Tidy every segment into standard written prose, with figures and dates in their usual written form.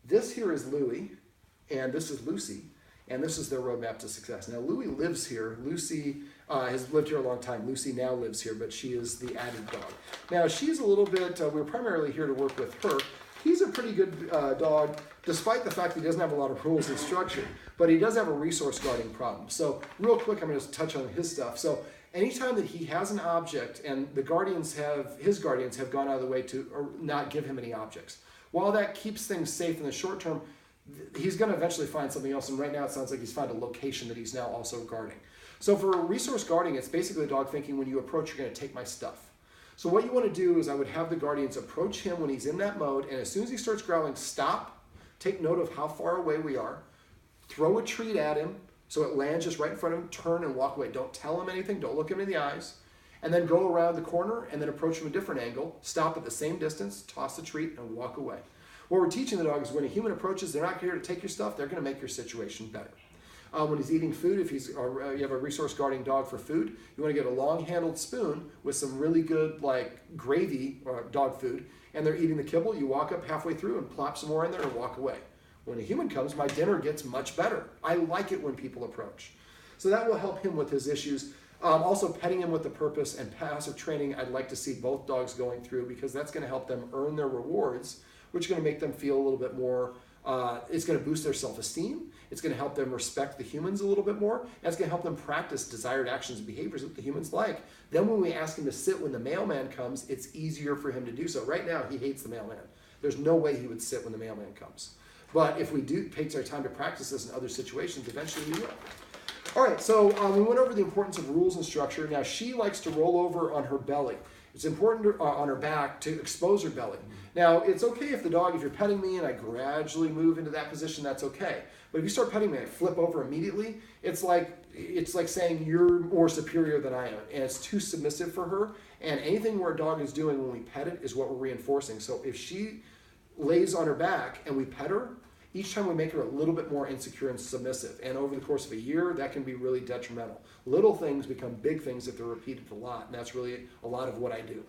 This here is Louie, and this is Lucy, and this is their roadmap to success. Now, Louie lives here. Lucy has lived here a long time. Lucy now lives here, but she is the added dog. Now, she's a little bit, we're primarily here to work with her. He's a pretty good dog, despite the fact that he doesn't have a lot of rules and structure, but he does have a resource guarding problem. So real quick, I'm going to touch on his stuff. So anytime that he has an object, and his guardians have gone out of the way to not give him any objects. While that keeps things safe in the short term, he's going to eventually find something else, and right now it sounds like he's found a location that he's now also guarding. So for resource guarding, it's basically a dog thinking, when you approach, you're going to take my stuff. So what you want to do is I would have the guardians approach him when he's in that mode, and as soon as he starts growling, stop, take note of how far away we are, throw a treat at him so it lands just right in front of him, turn and walk away. Don't tell him anything, don't look him in the eyes, and then go around the corner and then approach from a different angle, stop at the same distance, toss the treat, and walk away. What we're teaching the dog is when a human approaches, they're not here to take your stuff, they're going to make your situation better. When he's eating food, if you have a resource guarding dog for food, you want to get a long-handled spoon with some really good like gravy or dog food, and they're eating the kibble, you walk up halfway through and plop some more in there and walk away. When a human comes, my dinner gets much better. I like it when people approach. So that will help him with his issues. Also petting him with the purpose and passive training, I'd like to see both dogs going through, because that's going to help them earn their rewards, which is going to make them feel a little bit more, it's going to boost their self-esteem. It's going to help them respect the humans a little bit more. And it's going to help them practice desired actions and behaviors that the humans like. Then when we ask him to sit when the mailman comes, it's easier for him to do so. Right now, he hates the mailman. There's no way he would sit when the mailman comes. But if we do take our time to practice this in other situations, eventually we will. All right, so we went over the importance of rules and structure. Now, she likes to roll over on her belly. It's important on her back to expose her belly. Now, it's okay if you're petting me and I gradually move into that position, that's okay. But if you start petting me and I flip over immediately, it's like saying you're more superior than I am. And it's too submissive for her. And anything where a dog is doing when we pet it is what we're reinforcing. So if she lays on her back and we pet her, each time we make her a little bit more insecure and submissive. And over the course of a year, that can be really detrimental. Little things become big things if they're repeated a lot, and that's really a lot of what I do.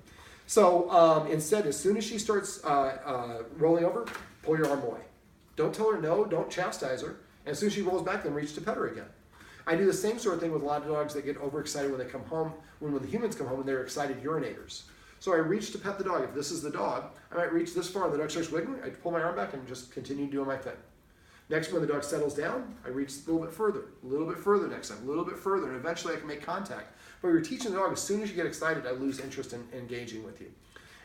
So instead, as soon as she starts rolling over, pull your arm away. Don't tell her no, don't chastise her. And as soon as she rolls back, then reach to pet her again. I do the same sort of thing with a lot of dogs that get overexcited when they come home, when the humans come home and they're excited urinators. So I reach to pet the dog. If this is the dog, I might reach this far and the dog starts wiggling. I pull my arm back and just continue doing my thing. Next, when the dog settles down, I reach a little bit further next time, a little bit further, and eventually I can make contact. But you're teaching the dog, as soon as you get excited, I lose interest in engaging with you.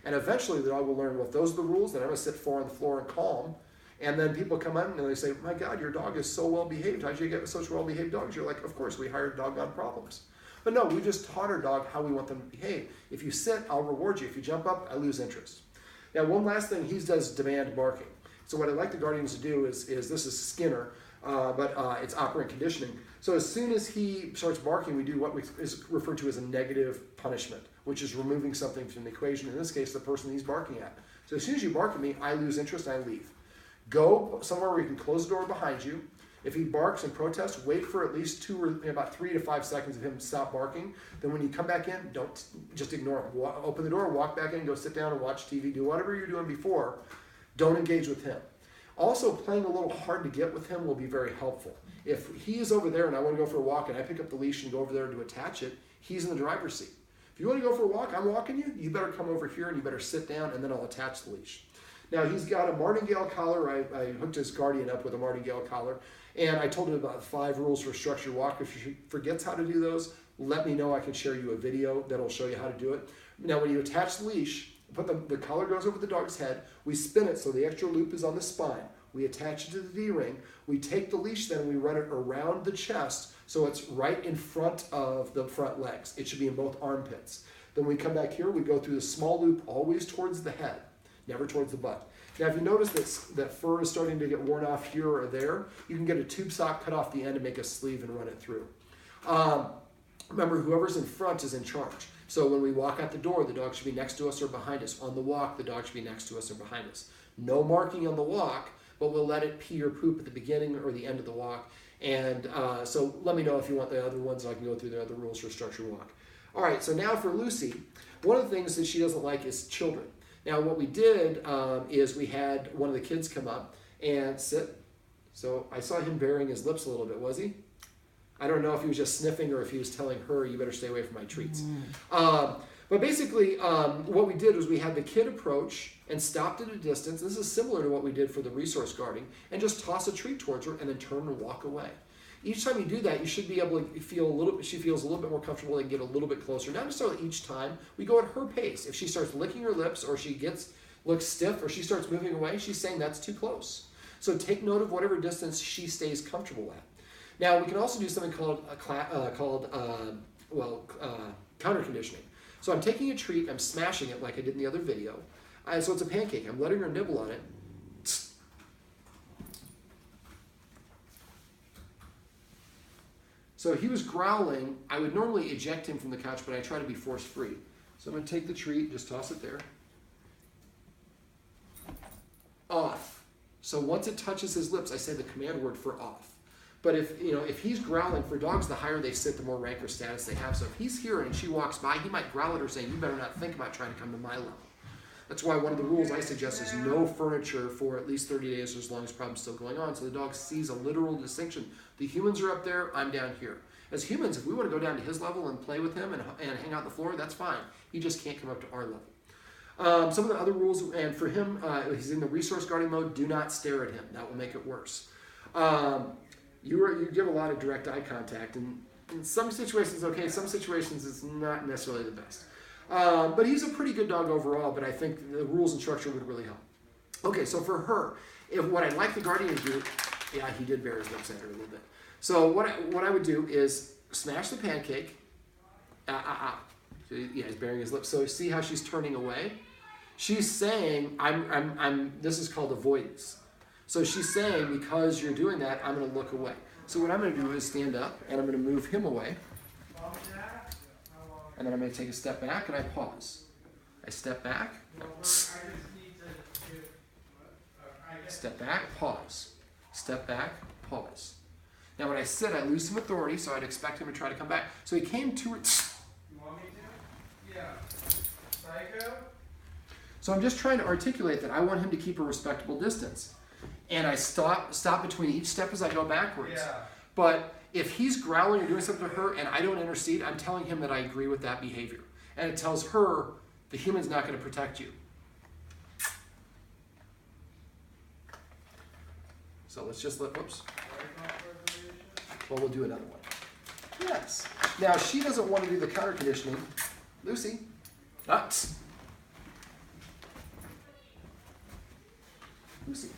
And eventually the dog will learn, well, if those are the rules, then I'm going to sit on the floor and calm. And then people come in and they say, my God, your dog is so well behaved. How'd you get such well-behaved dogs? You're like, of course, we hired doggone problems. But no, we just taught our dog how we want them to behave. If you sit, I'll reward you. If you jump up, I lose interest. Now, one last thing, he does demand barking. So what I'd like the guardians to do is this is Skinner, but it's operant conditioning. So as soon as he starts barking, we do what is referred to as a negative punishment, which is removing something from the equation, in this case, the person he's barking at. So as soon as you bark at me, I lose interest and I leave. Go somewhere where you can close the door behind you. If he barks and protests, wait for at least about 3 to 5 seconds of him stop barking. Then when you come back in, don't just ignore him. Open the door, walk back in, go sit down and watch TV, do whatever you're doing before. Don't engage with him. Also, playing a little hard to get with him will be very helpful. If he is over there and I want to go for a walk and I pick up the leash and go over there to attach it, he's in the driver's seat. If you want to go for a walk, I'm walking you, you better come over here and you better sit down and then I'll attach the leash. Now, he's got a martingale collar. I hooked his guardian up with a martingale collar. And I told him about 5 rules for structured walk. If he forgets how to do those, let me know. I can share you a video that'll show you how to do it. Now, when you attach the leash, the collar goes over the dog's head. We spin it so the extra loop is on the spine. We attach it to the D-ring. We take the leash then and we run it around the chest so it's right in front of the front legs. It should be in both armpits. Then we come back here. We go through the small loop always towards the head, never towards the butt. Now, if you notice that fur is starting to get worn off here or there, you can get a tube sock, cut off the end, and make a sleeve and run it through. Remember, whoever's in front is in charge. So when we walk out the door, the dog should be next to us or behind us. On the walk, the dog should be next to us or behind us. No marking on the walk, but we'll let it pee or poop at the beginning or the end of the walk. And so let me know if you want the other ones, so I can go through the other rules for structured walk. All right, so now for Lucy, one of the things that she doesn't like is children. Now, what we did is we had one of the kids come up, And sit. So I saw him baring his lips a little bit, was he? I don't know if he was just sniffing or if he was telling her, you better stay away from my treats. But basically, what we did was we had the kid approach and stopped at a distance. This is similar to what we did for the resource guarding, and just toss a treat towards her and then turn and walk away. Each time you do that, you should be able to feel a little bit, she feels a little bit more comfortable and get a little bit closer. Not necessarily each time. We go at her pace. If she starts licking her lips or she looks stiff or she starts moving away, she's saying that's too close. So take note of whatever distance she stays comfortable at. Now, we can also do something called counter conditioning. So I'm taking a treat, I'm smashing it like I did in the other video. So it's a pancake. I'm letting her nibble on it. So he was growling. I would normally eject him from the couch, but I try to be force-free. So I'm going to take the treat, just toss it there. Off. So once it touches his lips, I say the command word for off. But if he's growling, for dogs, the higher they sit, the more rank or status they have. So if he's here and she walks by, he might growl at her saying, you better not think about trying to come to my level. That's why one of the rules I suggest is no furniture for at least 30 days, as long as problem's still going on. So the dog sees a literal distinction. The humans are up there, I'm down here. As humans, if we want to go down to his level and play with him and hang out on the floor, that's fine. He just can't come up to our level. Some of the other rules, and for him, he's in the resource guarding mode, do not stare at him. That will make it worse. You give a lot of direct eye contact, and in some situations, okay, some situations it's not necessarily the best. But he's a pretty good dog overall, but I think the rules and structure would really help. Okay, so for her, what I'd like the guardian to do, yeah, he did bear his lips at her a little bit. So what I would do is smash the pancake. So, yeah, he's bearing his lips. So see how she's turning away? She's saying, this is called avoidance. So she's saying, because you're doing that, I'm going to look away. So what I'm going to do is stand up, and I'm going to move him away. And then I'm going to take a step back, and I pause. I step back. Step back, pause. Step back, pause. Now when I sit, I lose some authority, so I'd expect him to try to come back. So he came to it. You want me to? Yeah. Psycho? So I'm just trying to articulate that I want him to keep a respectable distance. And I stop between each step as I go backwards. Yeah. But if he's growling or doing something to her and I don't intercede, I'm telling him that I agree with that behavior. And it tells her the human's not going to protect you. So let's just whoops. Well, we'll do another one. Yes. Now, she doesn't want to do the counter conditioning. Lucy. Nuts. Lucy.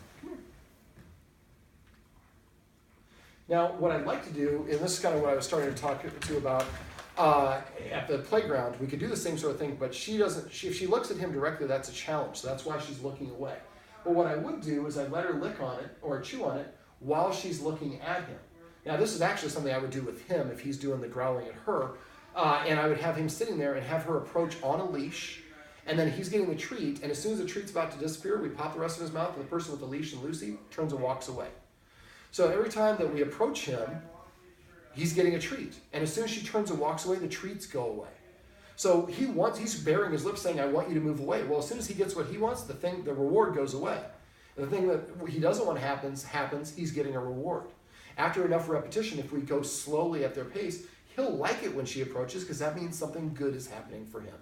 Now, what I'd like to do, and this is kind of what I was starting to talk to about at the playground, we could do the same sort of thing, but she doesn't, if she looks at him directly, that's a challenge, so that's why she's looking away. But what I would do is I'd let her lick on it or chew on it while she's looking at him. Now, this is actually something I would do with him if he's doing the growling at her, and I would have him sitting there and have her approach on a leash, and then he's getting the treat, and as soon as the treat's about to disappear, we pop the rest of his mouth, and the person with the leash and Lucy turns and walks away. So every time that we approach him, he's getting a treat. And as soon as she turns and walks away, the treats go away. So he's baring his lips saying, I want you to move away. Well, as soon as he gets what he wants, the reward goes away. And the thing that he doesn't want happens, he's getting a reward. After enough repetition, if we go slowly at their pace, he'll like it when she approaches because that means something good is happening for him.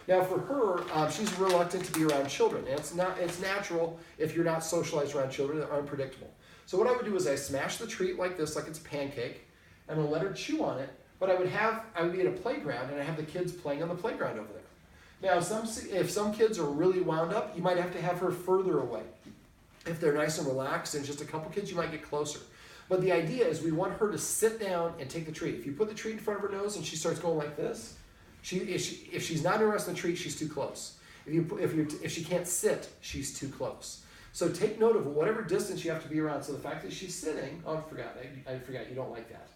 Now for her, she's reluctant to be around children. And it's natural if you're not socialized around children, they're unpredictable. So what I would do is I smash the treat like this, like it's a pancake, and I'll let her chew on it, but I would be at a playground and I have the kids playing on the playground over there. Now, if some kids are really wound up, you might have to have her further away. If they're nice and relaxed and just a couple kids, you might get closer. But the idea is we want her to sit down and take the treat. If you put the treat in front of her nose and she starts going like this, if she's not interested in the treat, she's too close. If she can't sit, she's too close. So take note of whatever distance you have to be around. So the fact that she's sitting, I forgot, you don't like that.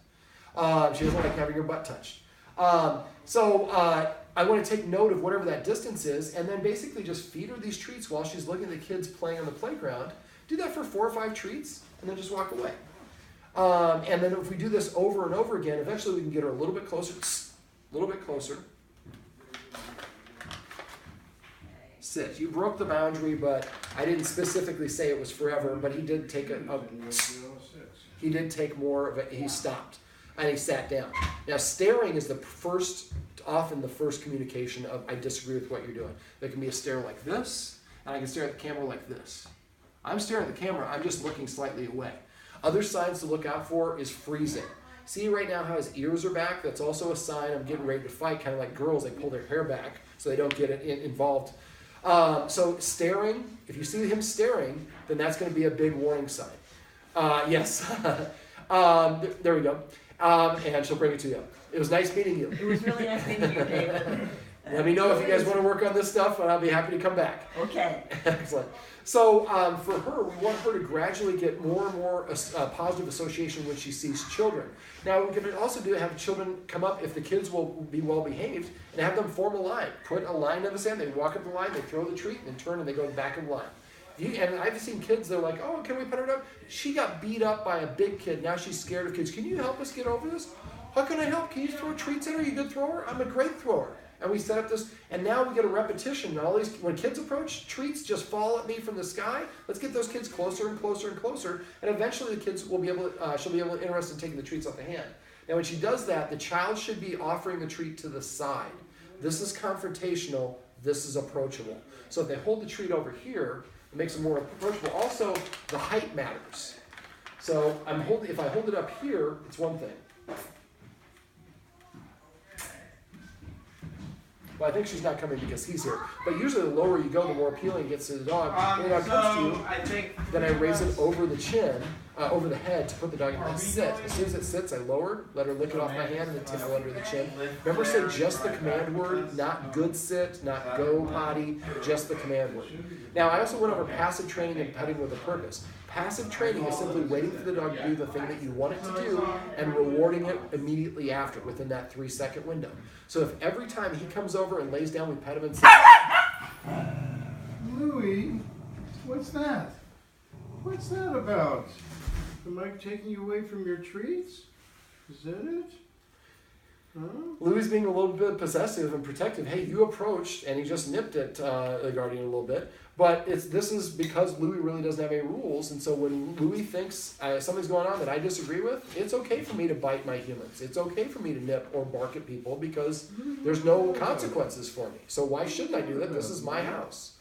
She doesn't like having her butt touched. I want to take note of whatever that distance is and then basically just feed her these treats while she's looking at the kids playing on the playground. Do that for 4 or 5 treats and then just walk away. And then if we do this over and over again, eventually we can get her a little sit. You broke the boundary, but I didn't specifically say it was forever, but he did take he did take more of it. He stopped and he sat down. Now, staring is often the first communication of, I disagree with what you're doing. There can be a stare like this, and I can stare at the camera like this. I'm staring at the camera, I'm just looking slightly away. Other signs to look out for is freezing. See right now how his ears are back? That's also a sign I'm getting ready to fight, kind of like girls, they pull their hair back so they don't get involved. So staring, if you see him staring, then that's going to be a big warning sign. Yes. There we go. And she'll bring it to you. It was nice meeting you. It was really nice meeting you, David. Let me know if you guys want to work on this stuff, and I'll be happy to come back. Okay. Excellent. So for her, we want her to gradually get more and more positive association when she sees children. Now, we can also have children come up, if the kids will be well behaved, and have them form a line. Put a line in the sand, they walk up the line, they throw the treat, and turn, and they go back in line. And I've seen kids, they're like, oh, can we pet her up? She got beat up by a big kid. Now she's scared of kids. Can you help us get over this? How can I help? Can you throw treats at her? Are you a good thrower? I'm a great thrower. And we set up this, and now we get a repetition. And all these, when kids approach, treats just fall at me from the sky. Let's get those kids closer and closer and closer. And eventually the kids will be able to, she'll be interested in taking the treats off the hand. Now when she does that, the child should be offering the treat to the side. This is confrontational. This is approachable. So if they hold the treat over here, it makes it more approachable. Also, the height matters. So if I hold it up here, it's one thing. Well, I think she's not coming because he's here. But usually the lower you go, the more appealing it gets to the dog. When the dog comes to you, then I raise it over the chin, over the head to put the dog in that sit. As soon as it sits, I lower, let her lick it off my hand, and then tickle under the chin. Remember, say just the command word, not good sit, not go potty, just the command word. Now, I also went over passive training and petting with a purpose. Passive training is simply waiting for the dog to do the thing that you want it to do and rewarding it immediately after, within that 3-second window. So if every time he comes over and lays down, we pet him and say, Louie, what's that? What's that about? Am I taking you away from your treats? Is that it? Huh? Louie's being a little bit possessive and protective. Hey, you approached, and he just nipped at the guardian a little bit. But this is because Louie really doesn't have any rules, and so when Louie thinks something's going on that I disagree with, it's okay for me to bite my humans. It's okay for me to nip or bark at people because there's no consequences for me. So why shouldn't I do that? This is my house.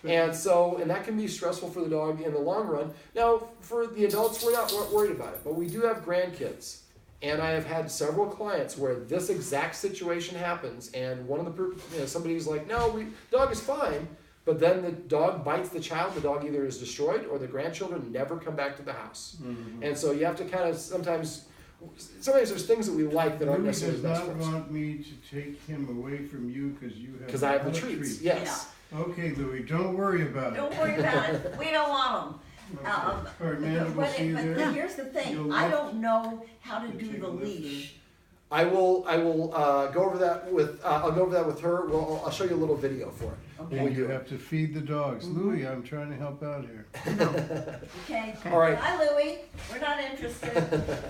And that can be stressful for the dog in the long run. Now, for the adults, we're not worried about it, but we do have grandkids. And I have had several clients where this exact situation happens, and one of the somebody's like, no, dog is fine. But then the dog bites the child, the dog either is destroyed or the grandchildren never come back to the house. Mm-hmm. And so you have to kind of sometimes there's things that we like that aren't necessarily best for us. Louie does not want me to take him away from you because you have because I have the treats. Yes. Yeah. Okay, Louie, don't worry about it. Don't worry about it. We don't want them. Okay. All right, man, we'll see you there. But here's the thing. I don't know how to do the leash. I will go over that with I'll go over that with her. Well, I'll show you a little video for it. Okay. You have to feed the dogs. Mm-hmm. Louie, I'm trying to help out here. No. Okay. All right. Hi, Louie. We're not interested.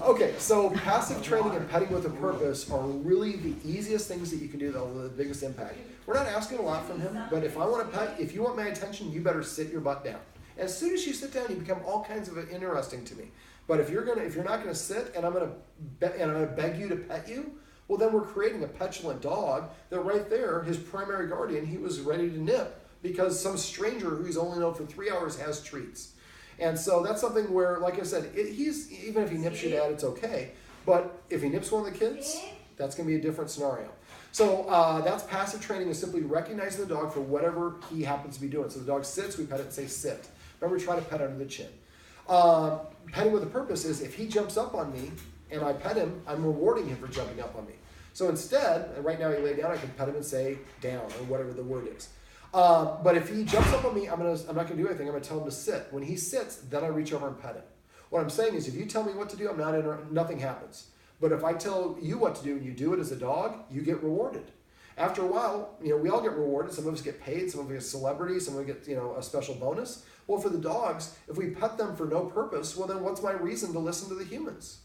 Okay, so passive training and petting with a purpose are really the easiest things that you can do that will have the biggest impact. We're not asking a lot from him, but if I want to pet, if you want my attention, you better sit your butt down. As soon as you sit down, you become all kinds of interesting to me. But if you're not gonna sit, and I'm gonna beg you to pet you, well, then we're creating a petulant dog that right there, his primary guardian, he was ready to nip because some stranger who he's only known for 3 hours has treats. And so that's something where, like I said, even if he nips your dad, it's okay. But if he nips one of the kids, that's going to be a different scenario. So that's passive training, is simply recognizing the dog for whatever he happens to be doing. So the dog sits, we pet it and say sit. Remember, try to pet under the chin. Petting with a purpose is if he jumps up on me and I pet him, I'm rewarding him for jumping up on me. So instead, and right now he lay down, I can pet him and say down or whatever the word is. But if he jumps up on me, I'm not going to do anything. I'm going to tell him to sit. When he sits, then I reach over and pet him. What I'm saying is if you tell me what to do, nothing happens. But if I tell you what to do and you do it as a dog, you get rewarded. After a while, we all get rewarded. Some of us get paid, some of us get celebrity, some of us get, a special bonus. Well, for the dogs, if we pet them for no purpose, well, then what's my reason to listen to the humans?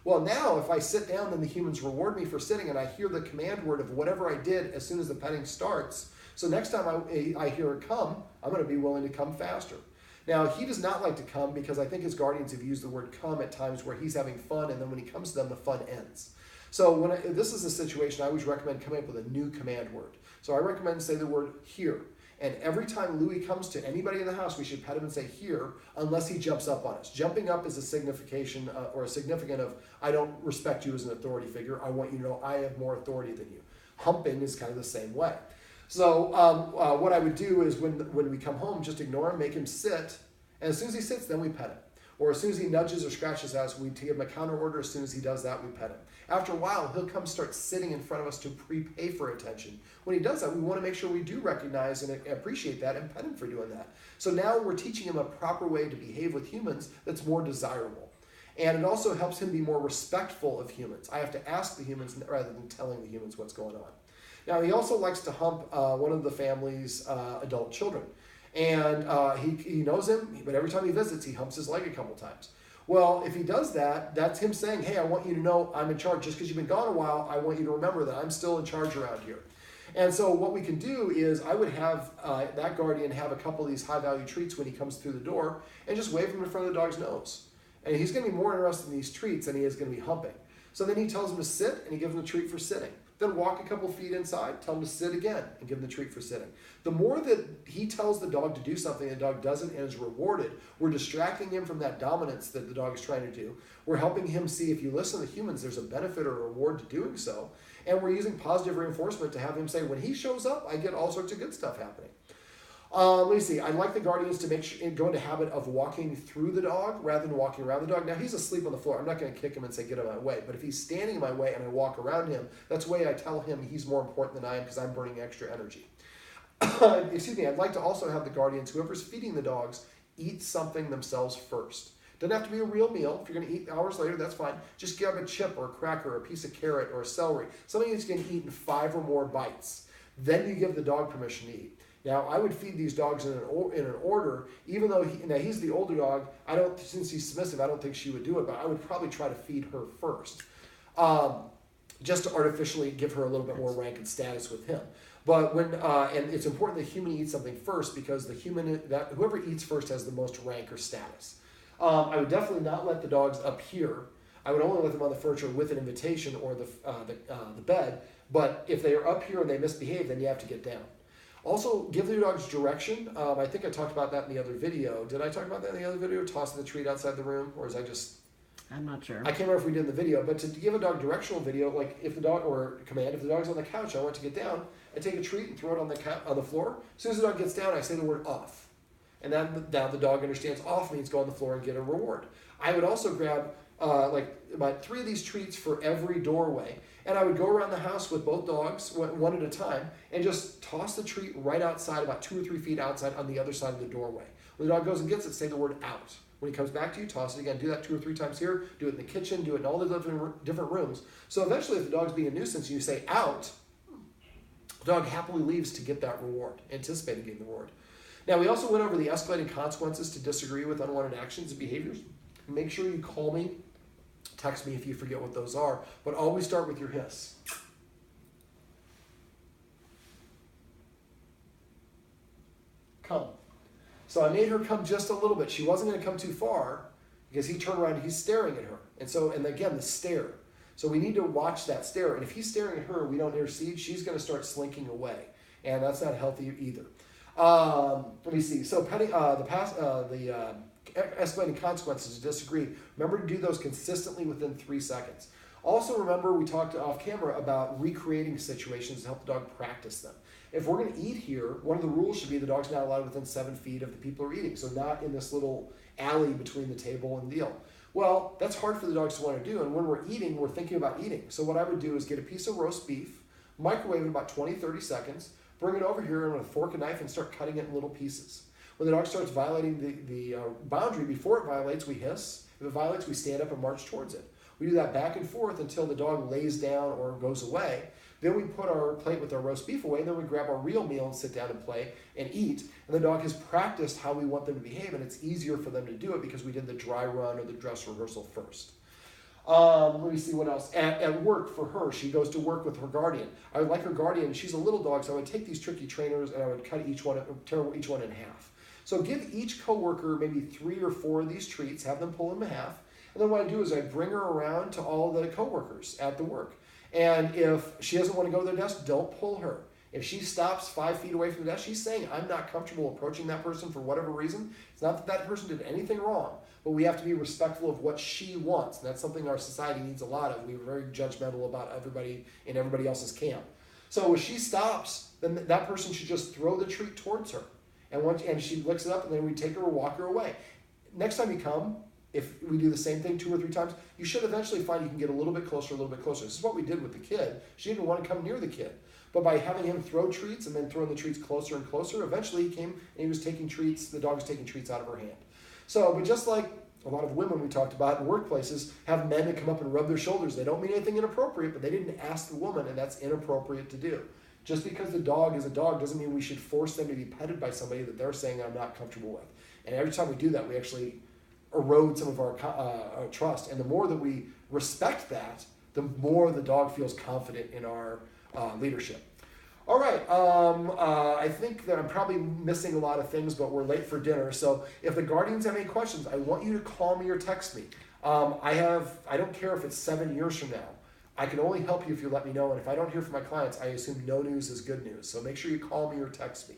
Well, now if I sit down, then the humans reward me for sitting, and I hear the command word of whatever I did as soon as the petting starts. So next time I hear her come, I'm going to be willing to come faster. Now, he does not like to come because I think his guardians have used the word come at times where he's having fun, and then when he comes to them, the fun ends. So this is a situation, I always recommend coming up with a new command word. So I recommend say the word here. And every time Louie comes to anybody in the house, we should pet him and say here, unless he jumps up on us. Jumping up is a signification or a significant of, I don't respect you as an authority figure. I want you to know I have more authority than you. Humping is kind of the same way. So what I would do is when we come home, just ignore him, make him sit. And as soon as he sits, then we pet him. Or as soon as he nudges or scratches us, we give him a counter order. As soon as he does that, we pet him. After a while, he'll come start sitting in front of us to prepay for attention. When he does that, we want to make sure we do recognize and appreciate that and pet him for doing that. So now we're teaching him a proper way to behave with humans that's more desirable. And it also helps him be more respectful of humans. I have to ask the humans rather than telling the humans what's going on. Now, he also likes to hump one of the family's adult children. And he knows him, but every time he visits, he humps his leg a couple times. Well, if he does that, that's him saying, hey, I want you to know I'm in charge. Just because you've been gone a while, I want you to remember that I'm still in charge around here. And so what we can do is I would have that guardian have a couple of these high-value treats when he comes through the door and just wave them in front of the dog's nose. And he's going to be more interested in these treats than he is going to be humping. So then he tells him to sit, and he gives him a treat for sitting. Then walk a couple feet inside, tell him to sit again, and give him the treat for sitting. The more that he tells the dog to do something and the dog doesn't and is rewarded, we're distracting him from that dominance that the dog is trying to do. We're helping him see if you listen to humans, there's a benefit or a reward to doing so. And we're using positive reinforcement to have him say, when he shows up, I get all sorts of good stuff happening. Let me see. I'd like the guardians to go into habit of walking through the dog rather than walking around the dog. Now, he's asleep on the floor. I'm not going to kick him and say, get out of my way. But if he's standing in my way and I walk around him, that's the way I tell him he's more important than I am because I'm burning extra energy. Excuse me. I'd like to also have the guardians, whoever's feeding the dogs, eat something themselves first. Doesn't have to be a real meal. If you're going to eat hours later, that's fine. Just grab a chip or a cracker or a piece of carrot or a celery, something that's going to eat in 5 or more bites. Then you give the dog permission to eat. Now, I would feed these dogs in an order, even though he's the older dog. Since he's submissive, I don't think she would do it, but I would probably try to feed her first, just to artificially give her a little bit more rank and status with him. But and it's important that the human eats something first because whoever eats first has the most rank or status. I would definitely not let the dogs up here. I would only let them on the furniture with an invitation or the bed. But if they are up here and they misbehave, then you have to get down. Also, give your dogs direction. I think I talked about that in the other video. Did I talk about that in the other video? Tossing the treat outside the room? Or is I just... I'm not sure. I can't remember if we did in the video, but to give a dog directional video, like if the dog, or command, if the dog's on the couch, I want to get down, I take a treat and throw it on the floor. As soon as the dog gets down, I say the word off. And then now the dog understands off means go on the floor and get a reward. I would also grab about 3 of these treats for every doorway. And I would go around the house with both dogs, one at a time, and just toss the treat right outside, about 2 or 3 feet outside on the other side of the doorway. When the dog goes and gets it, say the word out. When he comes back to you, toss it again. Do that 2 or 3 times here. Do it in the kitchen. Do it in all the different rooms. So eventually, if the dog's being a nuisance and you say out, the dog happily leaves to get that reward, anticipating getting the reward. Now, we also went over the escalating consequences to disagree with unwanted actions and behaviors. Make sure you call me. Text me if you forget what those are, but always start with your hiss. Come. So I made her come just a little bit. She wasn't going to come too far because he turned around and he's staring at her. And again, the stare. So we need to watch that stare. And if he's staring at her, we don't intercede, she's going to start slinking away. And that's not healthy either. Let me see. So escalating consequences to disagree. Remember to do those consistently within 3 seconds. Also remember we talked off camera about recreating situations to help the dog practice them. If we're going to eat here, one of the rules should be the dog's not allowed within 7 feet of the people who are eating. So not in this little alley between the table and the deal. Well, that's hard for the dogs to want to do. And when we're eating, we're thinking about eating. So what I would do is get a piece of roast beef, microwave it about 20, 30 seconds, bring it over here with a fork and knife and start cutting it in little pieces. When the dog starts violating the boundary, before it violates, we hiss. If it violates, we stand up and march towards it. We do that back and forth until the dog lays down or goes away. Then we put our plate with our roast beef away, and then we grab our real meal and sit down and play and eat. And the dog has practiced how we want them to behave, and it's easier for them to do it because we did the dry run or the dress rehearsal first. Let me see what else. At work for her, she goes to work with her guardian. I would like her guardian, she's a little dog, so I would take these tricky trainers and I would tear each one in half. So give each coworker maybe 3 or 4 of these treats, have them pull them in half. And then what I do is I bring her around to all the coworkers at the work. And if she doesn't want to go to their desk, don't pull her. If she stops 5 feet away from the desk, she's saying, I'm not comfortable approaching that person for whatever reason. It's not that that person did anything wrong, but we have to be respectful of what she wants. And that's something our society needs a lot of. We're very judgmental about everybody in everybody else's camp. So if she stops, then that person should just throw the treat towards her. And she licks it up, and then we take her or walk her away. Next time you come, if we do the same thing 2 or 3 times, you should eventually find you can get a little bit closer, a little bit closer. This is what we did with the kid. She didn't want to come near the kid. But by having him throw treats and then throwing the treats closer and closer, eventually he came and he was taking treats, the dog was taking treats out of her hand. So, but just like a lot of women we talked about in workplaces have men that come up and rub their shoulders. They don't mean anything inappropriate, but they didn't ask the woman, and that's inappropriate to do. Just because the dog is a dog doesn't mean we should force them to be petted by somebody that they're saying I'm not comfortable with. And every time we do that, we actually erode some of our trust. And the more that we respect that, the more the dog feels confident in our leadership. All right, I think that I'm probably missing a lot of things, but we're late for dinner. So if the guardians have any questions, I want you to call me or text me. I don't care if it's 7 years from now. I can only help you if you let me know. And if I don't hear from my clients, I assume no news is good news. So make sure you call me or text me.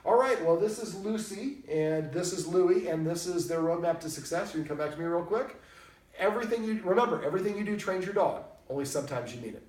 All right, well, this is Lucy, and this is Louie, and this is their roadmap to success. You can come back to me real quick. Everything you do trains your dog. Only sometimes you mean it.